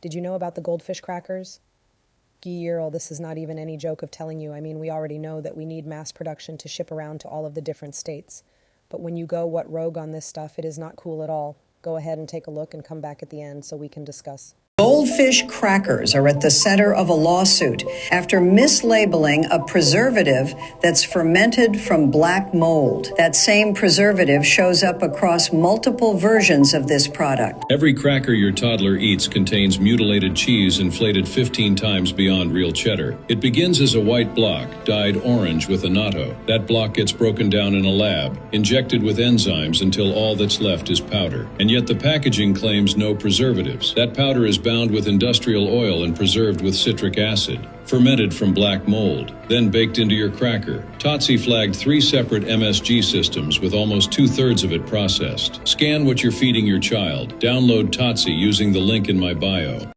Did you know about the goldfish crackers? Guillermo, this is not even any joke of telling you. I mean, we already know that we need mass production to ship around to all of the different states. But when you go rogue on this stuff, it is not cool at all. Go ahead and take a look and come back at the end so we can discuss. Goldfish crackers are at the center of a lawsuit after mislabeling a preservative that's fermented from black mold. That same preservative shows up across multiple versions of this product. Every cracker your toddler eats contains mutilated cheese inflated 15 times beyond real cheddar. It begins as a white block, dyed orange with annatto. That block gets broken down in a lab, injected with enzymes until all that's left is powder. And yet the packaging claims no preservatives. That powder is bound with industrial oil and preserved with citric acid, fermented from black mold, then baked into your cracker. Totsi flagged 3 separate MSG systems with almost 2/3 of it processed. Scan what you're feeding your child. Download Totsi using the link in my bio.